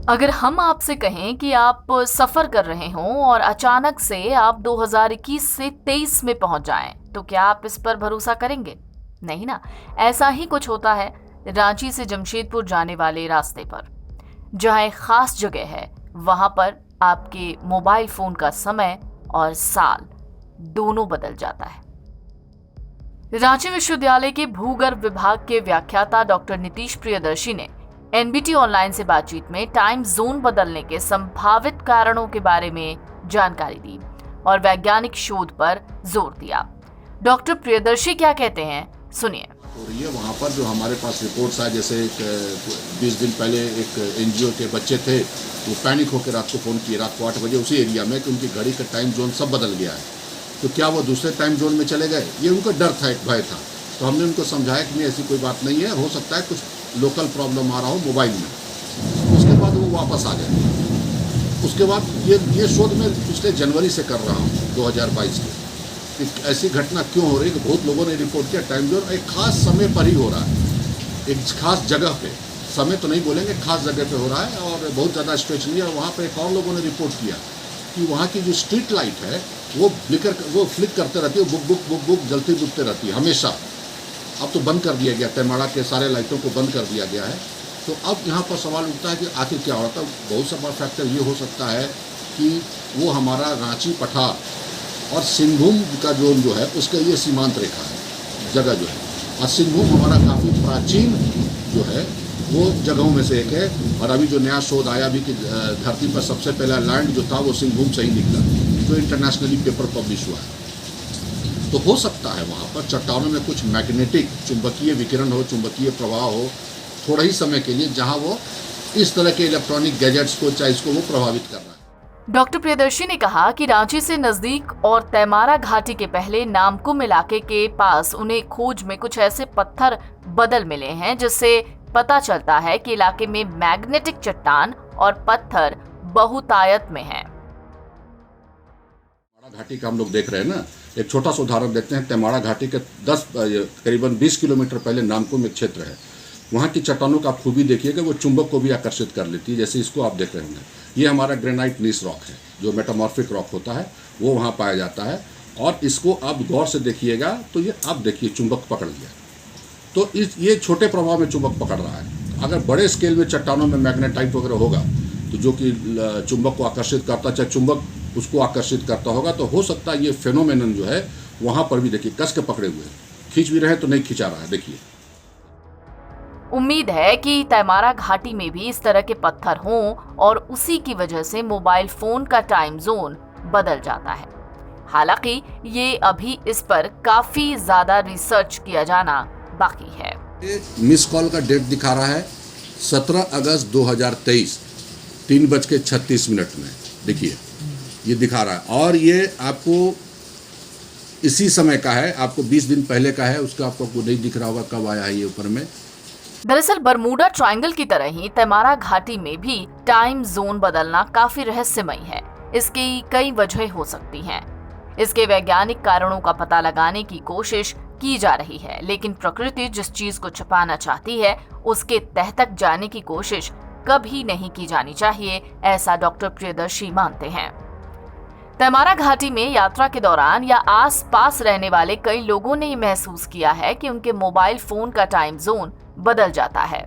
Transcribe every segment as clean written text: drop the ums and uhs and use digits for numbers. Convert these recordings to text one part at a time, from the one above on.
अगर हम आपसे कहें कि आप सफर कर रहे हों और अचानक से आप 2021 से 23 में पहुंच जाएं, तो क्या आप इस पर भरोसा करेंगे? नहीं ना। ऐसा ही कुछ होता है रांची से जमशेदपुर जाने वाले रास्ते पर। जहां एक खास जगह है, वहां पर आपके मोबाइल फोन का समय और साल दोनों बदल जाता है। रांची विश्वविद्यालय के भूगर्भ विभाग के व्याख्याता डॉक्टर नीतीश प्रियदर्शी ने एनबीटी ऑनलाइन से बातचीत में टाइम जोन बदलने के संभावित कारणों के बारे में जानकारी दी और वैज्ञानिक शोध पर जोर दिया। डॉक्टर प्रियदर्शी क्या कहते हैं, सुनिए। और ये वहाँ पर जो हमारे पास रिपोर्ट्स आए, जैसे 20 दिन पहले एक एनजीओ के बच्चे थे, वो पैनिक होकर रात को फ़ोन किए, रात को 8 बजे उसी एरिया में, कि उनकी घड़ी का टाइम जोन सब बदल गया है। तो क्या वो दूसरे टाइम जोन में चले गए? ये उनका डर था, एक भय था। तो हमने उनको समझाया कि नहीं, ऐसी कोई बात नहीं है, हो सकता है कुछ लोकल प्रॉब्लम आ रहा हो मोबाइल में। उसके बाद वो वापस आ गए। उसके बाद ये शोध मैं पिछले जनवरी से कर रहा हूँ 2022 के, कि ऐसी घटना क्यों हो रही है। कि बहुत लोगों ने रिपोर्ट किया टाइम जोन एक खास समय पर ही हो रहा है, एक खास जगह पे, समय तो नहीं बोलेंगे, खास जगह पे हो रहा है और बहुत ज़्यादा स्ट्रेच नहीं है। वहाँ पे एक और लोगों ने रिपोर्ट किया कि वहाँ की जो स्ट्रीट लाइट है वो फ्लिक करते रहती है, बुक जलती बुझते रहती है हमेशा। अब तो बंद कर दिया गया, तेमाड़ा के सारे लाइटों को बंद कर दिया गया है। तो अब यहाँ पर सवाल उठता है कि आखिर क्या होता है। बहुत सा बड़ा फैक्टर ये हो सकता है कि वो हमारा रांची, पठार और सिंहभूम का जोन जो है उसका ये सीमांत रेखा है, जगह जो है। और सिंहभूम हमारा काफ़ी प्राचीन जो है वो जगहों में से एक है। और अभी जो नया शोध आया भी कि धरती पर सबसे पहला लैंड जो था वो सिंहभूम से ही निकला, जो इंटरनेशनली पेपर पब्लिश हुआ है। तो हो सकता है वहाँ पर चट्टानों में कुछ मैग्नेटिक, चुंबकीय विकिरण हो, चुंबकीय प्रवाह हो थोड़ा ही समय के लिए, जहाँ वो इस तरह के इलेक्ट्रॉनिक गैजेट्स को चाहे इसको वो प्रभावित कर रहा है। डॉक्टर प्रियदर्शी ने कहा कि रांची से नजदीक और तेमारा घाटी के पहले नामकुम इलाके के पास उन्हें खोज में कुछ ऐसे पत्थर बदल मिले हैं जिससे पता चलता है कि इलाके में मैग्नेटिक चट्टान और पत्थर बहुतायत में हैं। घाटी का हम लोग देख रहे हैं ना, एक छोटा सा उदाहरण देखते हैं। तेमाड़ा घाटी के करीबन 20 किलोमीटर पहले नामकुम एक क्षेत्र है। वहाँ की चट्टानों का आप खूबी देखिएगा, वो चुंबक को भी आकर्षित कर लेती है, जैसे इसको आप देख रहे होंगे। ये हमारा ग्रेनाइट नीस रॉक है, जो मेटामॉर्फिक रॉक होता है, वो वहाँ पाया जाता है। और इसको आप गौर से देखिएगा तो ये आप देखिए चुंबक पकड़ लिया। तो ये छोटे प्रभाव में चुंबक पकड़ रहा है। अगर बड़े स्केल में चट्टानों में मैग्नेटाइट वगैरह होगा तो जो कि चुंबक को आकर्षित करता, चाहे चुंबक उसको आकर्षित करता होगा, तो हो सकता है ये फेनोमेनन जो है वहाँ पर भी देखिए कस के पकड़े हुए, खींच भी रहे हैं तो नहीं खिंचा रहा है, देखिए। उम्मीद है कि तेमारा घाटी में भी इस तरह के पत्थर हों और उसी की वजह से मोबाइल फोन का टाइम जोन बदल जाता है। हालांकि ये अभी इस पर काफी ज्यादा रिसर्च किया जाना बाकी है। मिस कॉल का डेट दिखा रहा है 17 अगस्त 2023 3:36 में, देखिए ये दिखा रहा है। और ये आपको इसी समय का है, आपको 20 दिन पहले का है, उसका आपको नहीं दिख रहा होगा कब आया है ये ऊपर में। दरअसल बरमूडा ट्रायंगल की तरह ही तेमारा घाटी में भी टाइम जोन बदलना काफी रहस्यमय है। इसकी कई वजह हो सकती हैं। इसके वैज्ञानिक कारणों का पता लगाने की कोशिश की जा रही है, लेकिन प्रकृति जिस चीज को छुपाना चाहती है उसके तह तक जाने की कोशिश कभी नहीं की जानी चाहिए, ऐसा डॉक्टर प्रियदर्शी मानते हैं। तेमारा घाटी में यात्रा के दौरान या आस पास रहने वाले कई लोगों ने महसूस किया है कि उनके मोबाइल फोन का टाइम जोन बदल जाता है।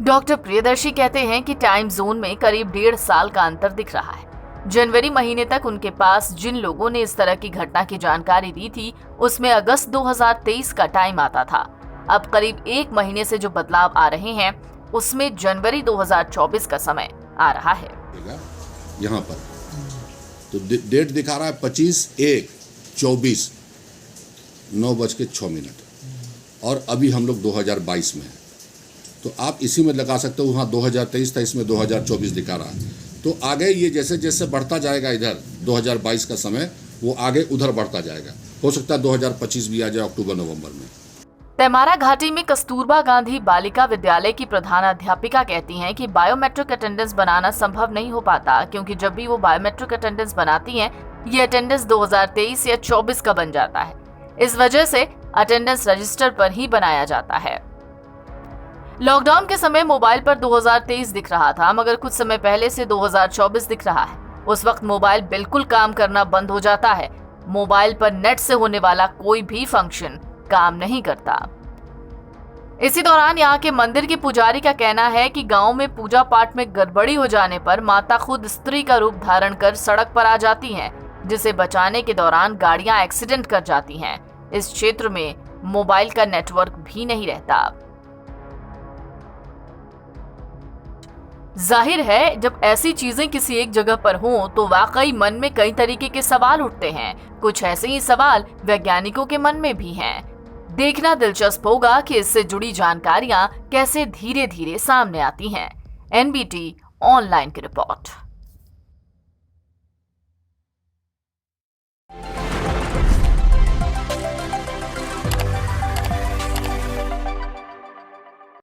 डॉक्टर प्रियदर्शी कहते हैं कि टाइम जोन में करीब 1.5 साल का अंतर दिख रहा है। जनवरी महीने तक उनके पास जिन लोगों ने इस तरह की घटना की जानकारी दी थी उसमें अगस्त 2023 का टाइम आता था। अब करीब 1 महीने से जो बदलाव आ रहे हैं उसमें जनवरी 2024 का समय आ रहा है। यहाँ पर तो डेट दिखा रहा है 25/1/24 9:06 और अभी हम लोग 2022 में हैं। तो आप इसी में लगा सकते हो, वहाँ 2023 था, इसमें 2024 दिखा रहा है। तो आगे ये जैसे जैसे बढ़ता जाएगा इधर 2022 का समय, वो आगे उधर बढ़ता जाएगा। हो सकता है 2025 भी आ जाए अक्टूबर-नवंबर में। तेमारा घाटी में कस्तूरबा गांधी बालिका विद्यालय की प्रधानाध्यापिका कहती हैं कि बायोमेट्रिक अटेंडेंस बनाना संभव नहीं हो पाता, क्योंकि जब भी वो बायोमेट्रिक अटेंडेंस बनाती हैं ये अटेंडेंस 2023 या 24 का बन जाता है। इस वजह से अटेंडेंस रजिस्टर पर ही बनाया जाता है। लॉकडाउन के समय मोबाइल पर 2023 दिख रहा था, मगर कुछ समय पहले से 2024 दिख रहा है। उस वक्त मोबाइल बिल्कुल काम करना बंद हो जाता है। मोबाइल पर नेट से होने वाला कोई भी फंक्शन काम नहीं करता। इसी दौरान यहाँ के मंदिर के पुजारी का कहना है कि गांव में पूजा पाठ में गड़बड़ी हो जाने पर माता खुद स्त्री का रूप धारण कर सड़क पर आ जाती हैं, जिसे बचाने के दौरान गाड़ियां एक्सीडेंट कर जाती हैं। इस क्षेत्र में मोबाइल का नेटवर्क भी नहीं रहता। जाहिर है, जब ऐसी चीजें किसी एक जगह पर हों तो वाकई मन में कई तरीके के सवाल उठते हैं। कुछ ऐसे ही सवाल वैज्ञानिकों के मन में भी हैं। देखना दिलचस्प होगा कि इससे जुड़ी जानकारियां कैसे धीरे धीरे सामने आती हैं। NBT ऑनलाइन की रिपोर्ट।